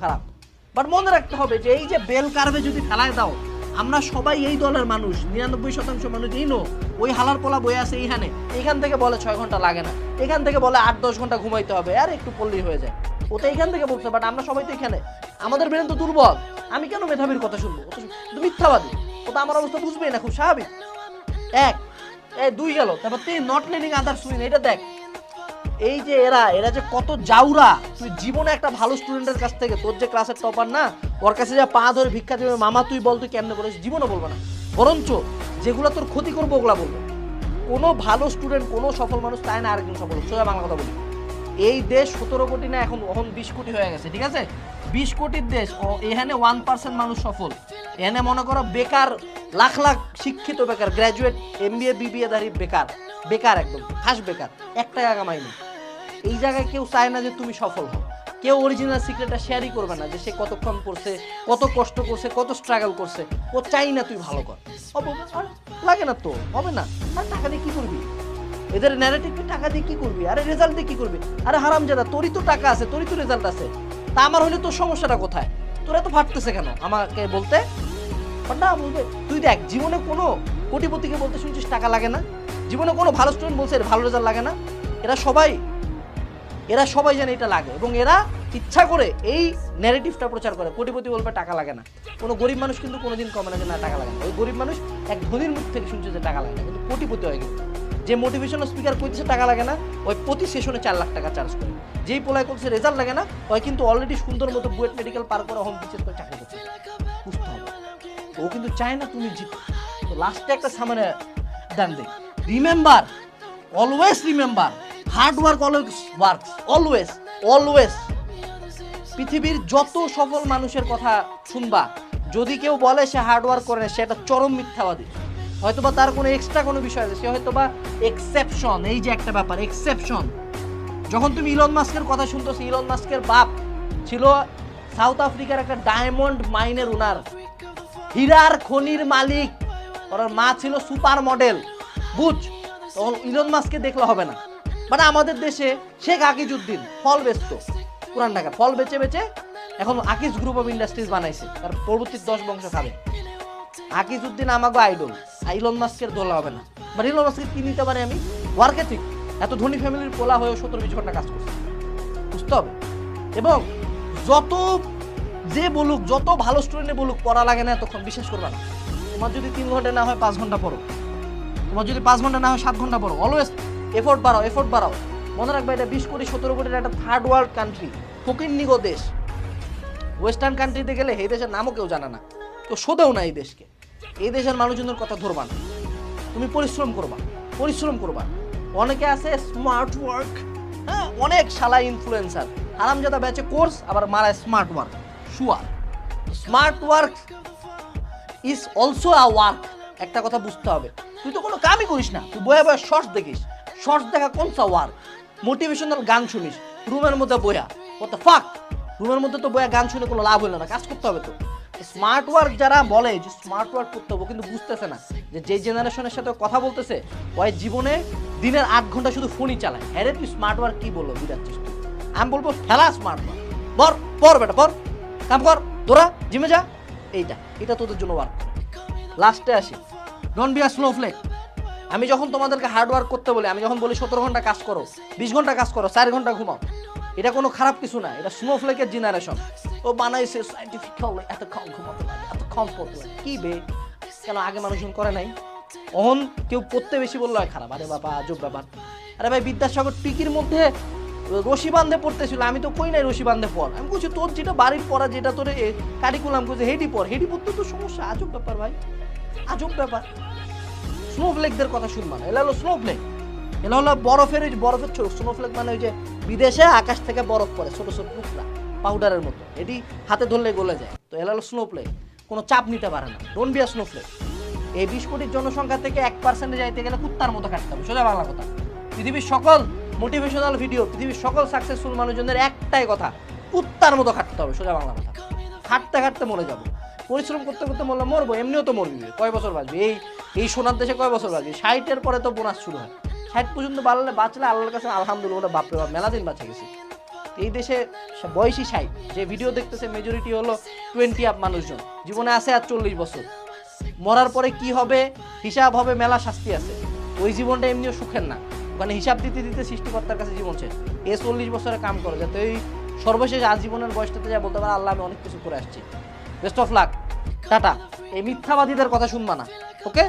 খারাপ। বাট মনে রাখতে হবে যে এই যে বেল কার্ভে যদি ফেলায় দাও, আমরা সবাই এই দলের মানুষ, 99% মানুষ এই নো ওই হালার পোলা বয়ে আছে এইখান থেকে বলে 6 ঘন্টা লাগে না, এখান থেকে বলে 8-10 ঘন্টা ঘুমাইতে হবে, আর একটু পড়লেই হয়ে যায়। ও তো এইখান থেকে বলছে, বাট আমরা সবাই তো এখানে, আমাদের ব্রেন তো দুর্বল। আমি কেন মেধাবীর কথা শুনবো? ও তো মিথ্যাবাদী, ও তো আমার অবস্থা বুঝবেই না, খুব স্বাভাবিক। এক এই 2 গেল, তারপর 3 নট লিনিং আদার্স উইন। এটা দেখ এই যে এরা যে কত জাউরা। তুই জীবনে একটা ভালো স্টুডেন্টের কাছ থেকে, তোর যে ক্লাসের টপার না, ওর কাছে যা পা ধরে ভিক্ষা দেবে, মামা তুই বল তুই কেমনে বলিস, জীবনে বলবে না। বরঞ্চ যেগুলো তোর ক্ষতি করবো ওগুলা বলবে। কোনো ভালো স্টুডেন্ট, কোনো সফল মানুষ চায় না আরেকজন সফল। সোজা বাংলা কথা বলি, এই দেশ 17 কোটি না, এখন 20 কোটি হয়ে গেছে, ঠিক আছে? 20 কোটির দেশ, এখানে 1% মানুষ সফল। এখানে মনে করো বেকার লাখ লাখ শিক্ষিত বেকার, গ্র্যাজুয়েট MBA BBA ধারী বেকার একদম খাস বেকার, 1 টাকা কামাইনি। এই জায়গায় কেউ চায় না যে তুমি সফল হও। কেউ অরিজিনাল সিক্রেটটা শেয়ারই করবে না, যে সে কতক্ষণ করছে, কত কষ্ট করছে, কত স্ট্রাগল করছে। ও চাই না তুই ভালো কর, লাগে না তো, হবে না। আর টাকা দিয়ে কি করবি? এদের ন্যারেটিভকে টাকা দিয়ে কি করবি? আরে রেজাল্ট দিয়ে কি করবি? আরে হারামজাদা, তোরই তো টাকা আছে, তোরই তো রেজাল্ট আছে, তা আমার হলে তোর সমস্যাটা কোথায়? তোরা তো ফাটতেছে কেন আমাকে বলতে? না বলবে, তুই দেখ জীবনে কোনো কোটিপতিকে বলতে শুনছিস টাকা লাগে না? জীবনে কোনো ভালো স্টুডেন্ট বলছে ভালো রেজাল্ট লাগে না? এরা সবাই জানে এটা লাগে, এবং এরা ইচ্ছা করে এই ন্যারেটিভটা প্রচার করে। কোটিপতি বলবে টাকা লাগে না, কোনো গরিব মানুষ কিন্তু কোনোদিন কমে না যে না টাকা লাগে না। ওই গরিব মানুষ এক ধনীর মুখ থেকে শুনছে যে টাকা লাগে না, কিন্তু কোটিপতি হয় কিন্তু। যে মোটিভেশনাল স্পিকার কইতেছে টাকা লাগে না, ওই প্রতি সেশনে 4 লাখ টাকা চার্জ করে। যেই পোলায় করছে রেজাল্ট লাগে না, ওই কিন্তু অলরেডি সুন্দর মতো বুয়েট মেডিকেল পার করে হোম টিচার করে চাকরি করছে। বুঝতে হবে, ও কিন্তু চায় না তুমি জিতো। তো লাস্টে একটা সামনে দেন দেখ, remember, always remember, hard work always works, always. পৃথিবীর যত সফল মানুষের কথা শুনবা, যদি কেউ বলে সে হার্ড ওয়ার্ক করে না, সে একটা চরম মিথ্যাবাদী। হয়তোবা তার কোনো এক্সট্রা কোনো বিষয় আছে, সে হয়তোবা এক্সেপশন। এই যে একটা ব্যাপার, এক্সেপশন। যখন তুমি ইলন মাস্কের কথা শুনতেছো, ইলন মাস্কের বাপ ছিল সাউথ আফ্রিকার একটা ডায়মন্ড মাইনের ওনার, হীরার খনির মালিক। ওর মা ছিল সুপার মডেল, বুঝ। তখন ইলন মাস্ককে দেখলে হবে না। মানে আমাদের দেশে শেখ আকিজউদ্দিন ফল বেচতো, পুরান ঢাকা ফল বেচে এখন আকিজ গ্রুপ অফ ইন্ডাস্ট্রিজ বানাইছে, তার পরবর্তী 10 বংশ খাবে। আকিজউদ্দিন আমাকে আইডল, ইলন মাস্কের দোলা হবে না। বাট ইলন মাস্কে কি নিতে পারে আমি? Work ethic. এত ধনী ফ্যামিলির পোলা হয়েও 17-20 ঘন্টা কাজ করছে, বুঝতে হবে। এবং যত যে বলুক, যত ভালো স্টুডেন্টে বলুক পড়া লাগে না এতক্ষণ, বিশ্বাস করবা না। তোমার যদি 3 ঘন্টা না হয় 5 ঘন্টা পড়ো, তোমার যদি 5 ঘন্টা না হয় 7 ঘন্টা পড়ো। অলওয়েজ এফোর্ট বাড়াও। মনে রাখবে এটা 20 কোটি 17 কোটির একটা থার্ড ওয়ার্ল্ড কান্ট্রি, ফকিন্নিগো দেশ। ওয়েস্টার্ন কান্ট্রিতে গেলে এই দেশের নামও কেউ জানে না, কেউ শোধেও না এই দেশকে। এই দেশের মানুষজনের কথা ধরবা না, তুমি পরিশ্রম করবা। অনেকে আছে স্মার্ট ওয়ার্ক, হ্যাঁ, অনেক শালা ইনফ্লুয়েন্সার হারামজাদা ব্যাচে কোর্স, আবার মারায় smart work. Smart work is also a work. একটা কথা বুঝতে হবে, তুই তো কোনো কামই করিস না, তুই বয়ে শর্টস দেখিস। শর্টস দেখা কোন সা ওয়ার্ক? মোটিভেশনাল গান শুনিস রুমের মধ্যে বয়া, what the fuck? রুমের মধ্যে তো বয়া গান শুনে কোনো লাভ হলো না, কাজ করতে হবে তো। স্মার্ট ওয়ার্ক যারা বলে যে স্মার্ট ওয়ার্ক করতে হবে, কিন্তু বুঝতেছে না যে যেই জেনারেশনের সাথে কথা বলতেছে ওই জীবনে দিনের 8 ঘন্টা শুধু ফোনই চালায়। হ্যাঁ রে, তুই স্মার্ট ওয়ার্ক কি বললো বুঝাচ্ছিস তুই? আমি বলবো ফেলা স্মার্ট ওয়ার্ক, পর বেটা পর, কাম কর, তোরা জিমে যা। এটা তোদের জন্য ওয়ার্ক। লাস্টে আসি, ডোন্ট বি আ স্নোফ্লেক। আমি যখন তোমাদেরকে হার্ড ওয়ার্ক করতে বলি, আমি যখন বলি 17 ঘন্টা কাজ করো, 20 ঘন্টা কাজ করো, 4 ঘন্টা ঘুমাও, এটা কোনো খারাপ কিছু না। এটা স্নোফ্লেকের জেনারেশন। ও বানাইছে সাইন্টিফিক্যালি, এত কম ঘুমাতে লাগে, এত কম পড়তে লাগে। কি বে, কেন আগে মানুষজন করে নাই? অহন কেউ পড়তে বেশি বললে হয় খারাপ। আরে বাবা, আজব ব্যাপার। আরে ভাই, বিদ্যাসাগর টিকির মধ্যে রশি বান্ধে পড়তেছিল, আমি তো কই নাই রশি বান্ধে পড়। আমি বলছি তোর যেটা বাড়ির পড়া, যেটা তোর কারিকুলাম করছে হেডি পড়তে তো সমস্যা। আজব ব্যাপার ভাই, আজব ব্যাপার। স্নোফ্লেকদের কথা শুনবা না, এলা হলো স্নোফ্লেক। এলা হলো বরফের ছোট স্নোফ্লেক, মানে ওই যে বিদেশে আকাশ থেকে বরফ পড়ে ছোট ছোট টুকরা পাউডারের মতো, এটি হাতে ধরলে গলে যায়। তো এলা হলো স্নোফ্লেক, কোনো চাপ নিতে পারে না। Don't be a snowflake. এই 20 কোটির জনসংখ্যা থেকে 1% যাইতে গেলে কুত্তার মতো কাটতে হবে, সোজা বাংলা কথা। পৃথিবীর সকল মোটিভেশনাল ভিডিও, পৃথিবীর সকল সাকসেসফুল মানুষজনের একটাই কথা, কুত্তার মতো খাটতে হবে, সোজা বাংলা কথা। খাটতে মরে যাবো, পরিশ্রম করতে মরলে মরবো, এমনিও তো মরবি। কয় বছর বাঁচবি? এই সোনার দেশে কয় বছর বাঁচবি? 60-এর পরে তো বোনাস শুরু হয়। 60 পর্যন্ত বাঁচলে আল্লাহর কাছে আলহামদুলিল্লাহ, ওটা বাপরে বাপ, মেলা দিন বাঁচে গেছি। এই দেশে বয়সী 60, যে ভিডিও দেখতেছে মেজরিটি হলো 20 আপ মানুষজন, জীবনে আছে আর 40 বছর। মরার পরে কি হবে, হিসাব হবে, মেলা শাস্তি আছে। ওই জীবনটা এমনিও সুখের না, মানে হিসাব দিতে দিতে সৃষ্টিকর্তার কাছে জীবন শেষ। 40 বছরে কাম করে যাতে ওই সর্বশেষ আজীবনের বয়সটাতে যা বলতে পারে আল্লাহ আমি অনেক কিছু করে আসছি। Best of luck, tata. এই মিথ্যাবাদীদের কথা শুনবা না, ওকে।